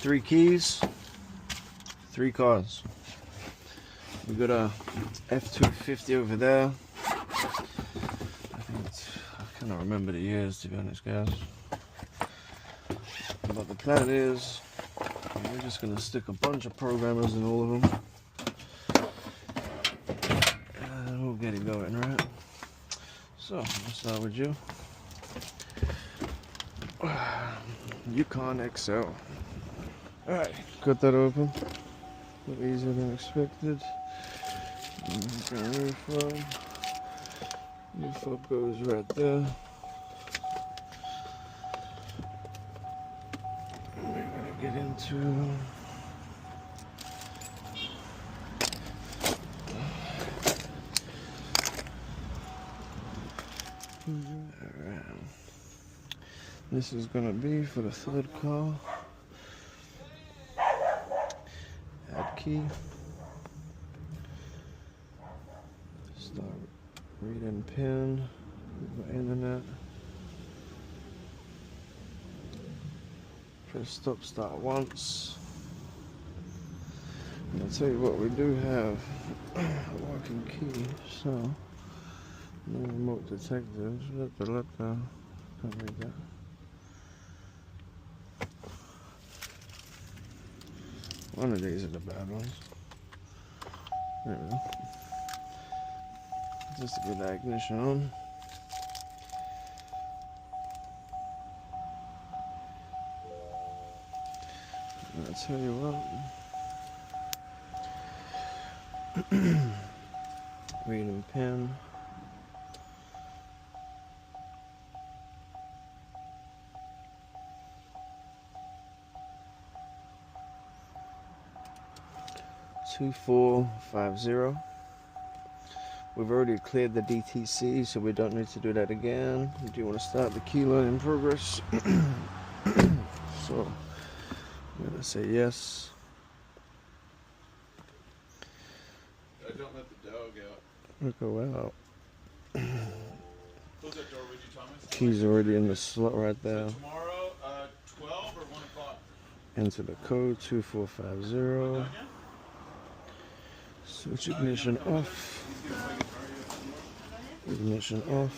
3 keys, 3 cars. We got a F-250 over there. I cannot remember the years, to be honest, guys. But the plan is, we're just gonna stick a bunch of programmers in all of them, and we'll get it going, right? So, let's start with you. Yukon XL. Alright, cut that open. A little easier than expected. New fob goes right there. We're gonna get into alright. This is gonna be for the 3rd car. Add key. Start reading pin. Internet. Press stop start once. And I'll tell you what, we do have a working key, so no remote detectives. Let go. Can't read that. One of these are the bad ones. There we go. Just to get the ignition on. I'll tell you what. Reading pin. (2450). We've already cleared the DTC, so we don't need to do that again. Do you want to start the key line in progress? So I'm gonna say yes. Don't let the dog out. Look, go out. Close that door, would you, Thomas? Key's already in the slot right there. So tomorrow, 12 or 1 o'clock? Enter the code 2450. Switch ignition off. Ignition off.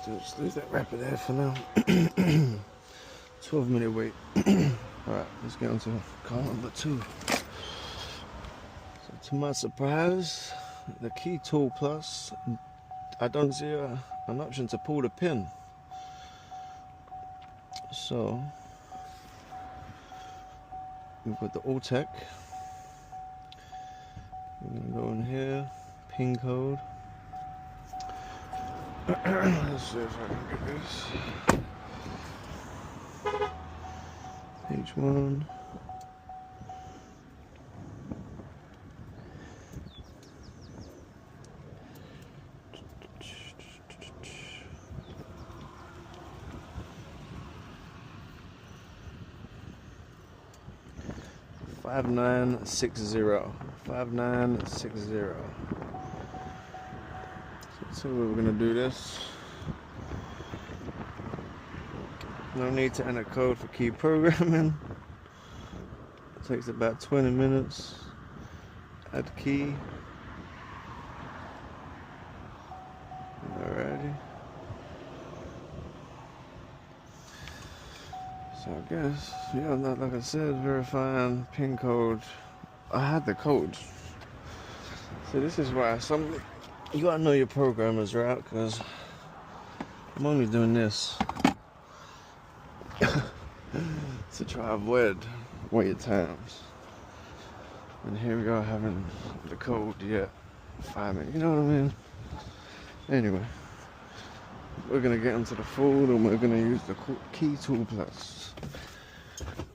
Just leave that wrapper there for now. 12-minute wait. Alright, let's get on to car number 2. So to my surprise, the Key Tool Plus, I don't see an option to pull the pin. So we've got the Alltech. We're gonna go in here, pin code. Let's see if I can get this. Page 1. $5960. So we're gonna do this. No need to enter code for key programming. It takes about 20 minutes. Add key. Alrighty. So I guess, yeah, like I said, verifying pin code. I had the code. So this is why you gotta know your programmers, right? Because I'm only doing this to try to avoid wait times. And here we are having the code yet 5 minutes. You know what I mean? Anyway, we're gonna get into the fold and we're gonna use the Key Tool Plus.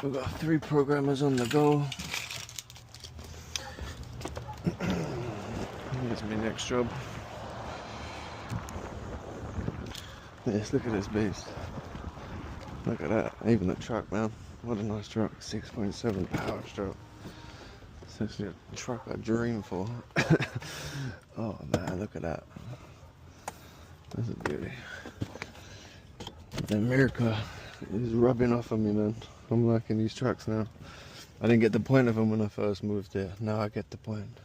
We've got 3 programmers on the go. Here's my next job. Yes, look at this beast. Look at that. Even the truck, man. What a nice truck. 6.7 power stroke. It's actually a truck I dream for. Oh man, look at that. That's a beauty. America is rubbing off on me, man. I'm liking these trucks now. I didn't get the point of them when I first moved there. Now I get the point.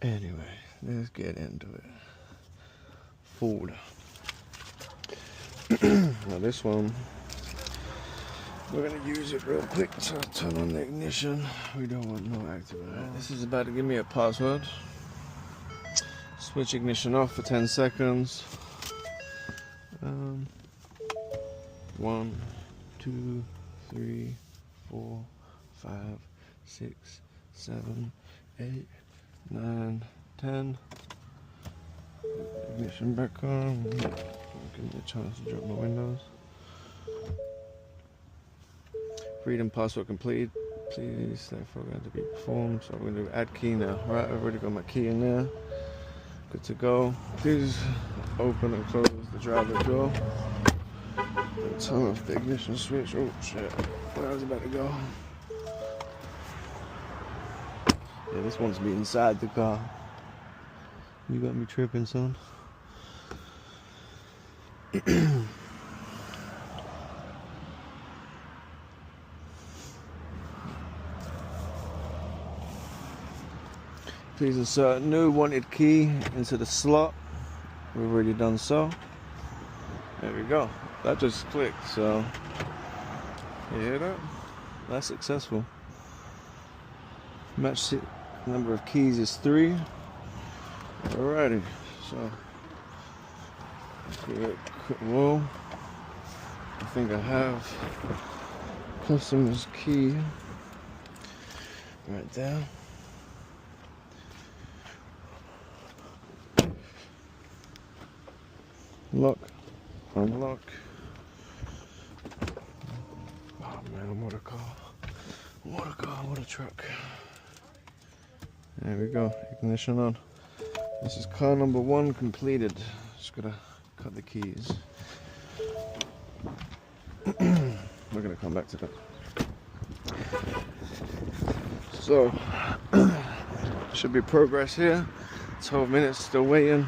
Anyway, let's get into it. Ford. Now this one, we're gonna use it real quick to turn on the ignition. We don't want no activator. This is about to give me a password. Switch ignition off for 10 seconds. 1, 2, 3, 4, 5, 6, 7, 8, 9, 10. Ignition back on. Give me a chance to drop my windows. Freedom password complete. Please select program to be performed. So I'm going to add key now. Right, I've already got my key in there. Good to go. Please open and close the driver door. And turn off the ignition switch. Oh shit, where I was about to go. Yeah, this wants to be inside the car. You got me tripping, son. Please insert new wanted key into the slot. We've already done so. There we go. That just clicked, so you hear that? That's successful. Match number of keys is 3. Alrighty, so well, I think I have customer's key right there. Lock, unlock. Oh man, what a car. What a car, what a truck. There we go, ignition on. This is car number 1 completed. Just gotta cut the keys. We're gonna come back to that. So, should be progress here. 12 minutes, still waiting.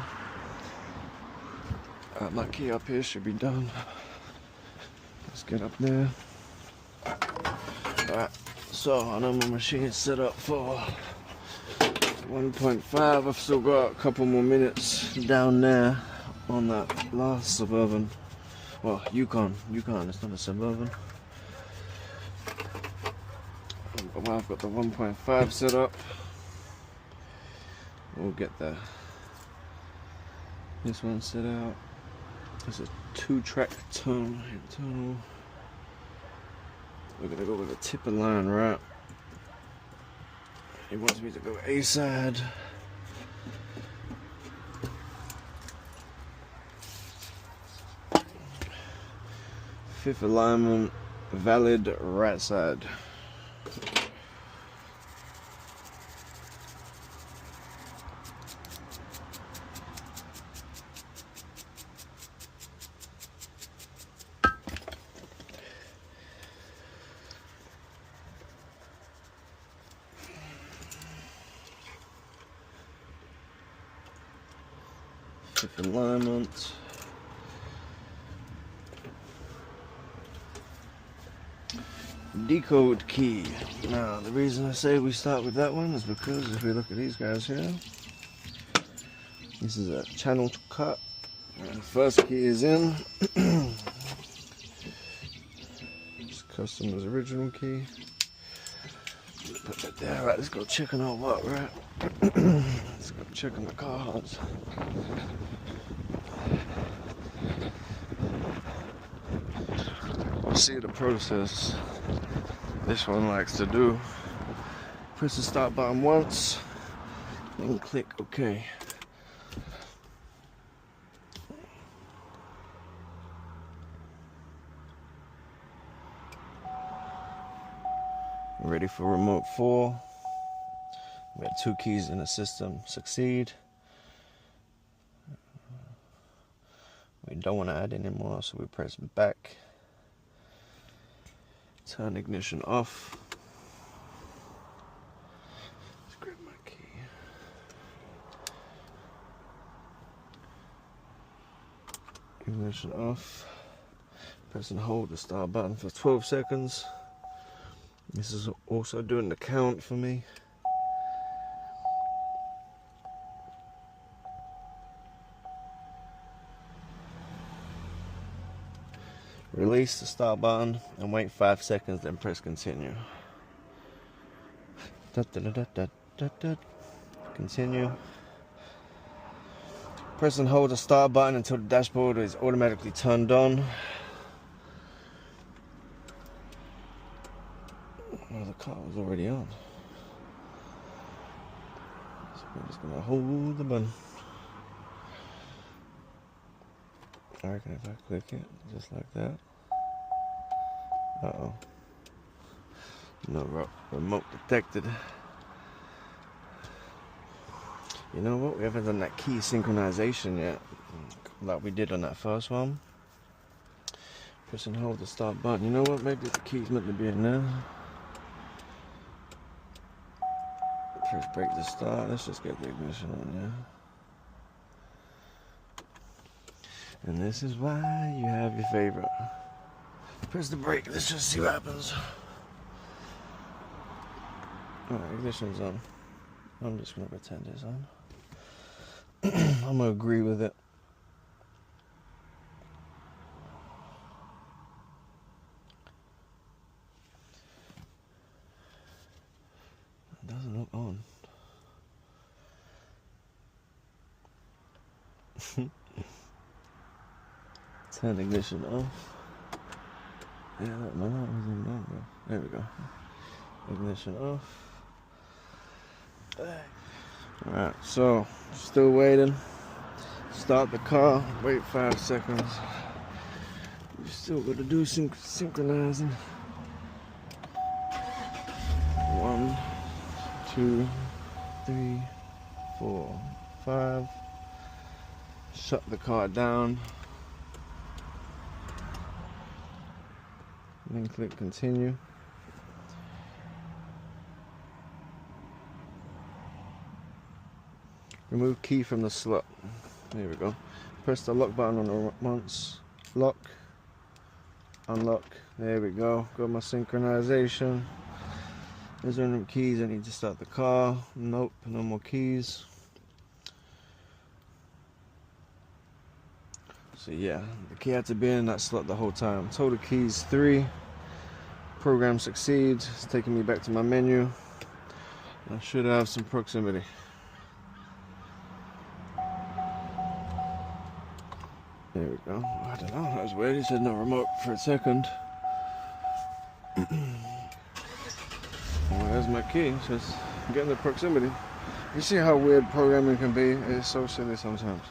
My key up here should be done. Let's get up there. Alright, so I know my machine is set up for 1.5. I've still got a couple more minutes down there on that last Suburban. Well, Yukon, it's not a Suburban. Well, I've got the 1.5 set up. We'll get there. This one's set out. It's a 2-track internal. We're gonna go with a tipper line right. He wants me to go A side. Fifth alignment, valid right side. Fifth alignment. Decode key. Now, the reason I say we start with that one is because if we look at these guys here, this is a channel to cut. And the first key is in. It's customer's original key. Put that there. Right, let's go check on our work, right? Let's go check on the cards. We'll see the process this one likes to do. Press the start button once, then click OK. Ready for remote 4. We have 2 keys in the system. Succeed. We don't want to add any more, so we press back. Turn ignition off. Let's grab my key. Ignition off. Press and hold the start button for 12 seconds. This is also doing the count for me. Release the start button and wait 5 seconds, then press continue. Continue. Press and hold the start button until the dashboard is automatically turned on. Oh, the car was already on. So we're just gonna hold the button. I reckon if I click it, just like that. Uh-oh. No remote detected. You know what? We haven't done that key synchronization yet, like we did on that first one. Press and hold the start button. You know what? Maybe the key's meant to be in there. Press brake to start. Let's just get the ignition on, yeah. And this is why you have your favorite. Press the brake. Let's just see what happens. Alright, ignition's on. I'm just gonna pretend it's on. I'm gonna agree with it. It doesn't look on. Turn ignition off. Yeah, that might not even on, bro. There we go. Ignition off. Alright, so still waiting. Start the car, wait 5 seconds. We still gotta do some synchronizing. 1, 2, 3, 4, 5. Shut the car down. Then click continue. Remove key from the slot. There we go. Press the lock button on the once. Lock. Unlock. There we go. Got my synchronization. Is there any keys? I need to start the car. Nope, no more keys. So yeah, the key had to be in that slot the whole time. Total keys 3. Program succeeds. It's taking me back to my menu. I should have some proximity. There we go. I don't know. That was weird. He said no remote for a second. Well, there's my key. It says getting the proximity. You see how weird programming can be? It's so silly sometimes.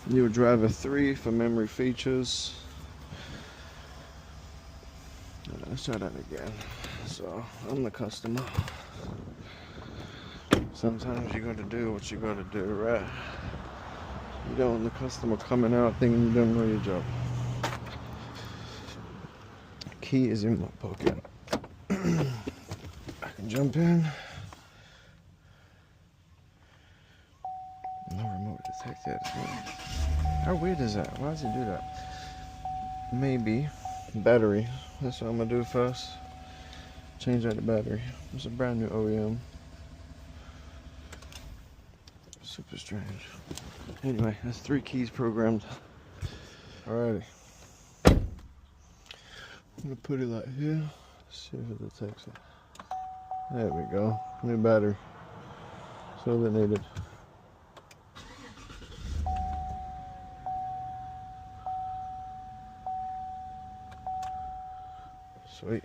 New driver 3 for memory features. Let's try that again. So I'm the customer. Sometimes you gotta do what you gotta do, right? You don't want the customer coming out thinking you don't know your job. Key is in my pocket. I can jump in. No remote detected. How weird is that? Why does it do that? Maybe battery. That's what I'm gonna do first. Change out the battery. It's a brand new OEM. Super strange. Anyway, that's 3 keys programmed. Alrighty. I'm gonna put it like here. See if it detects it. There we go. New battery. So that needed. Sweet.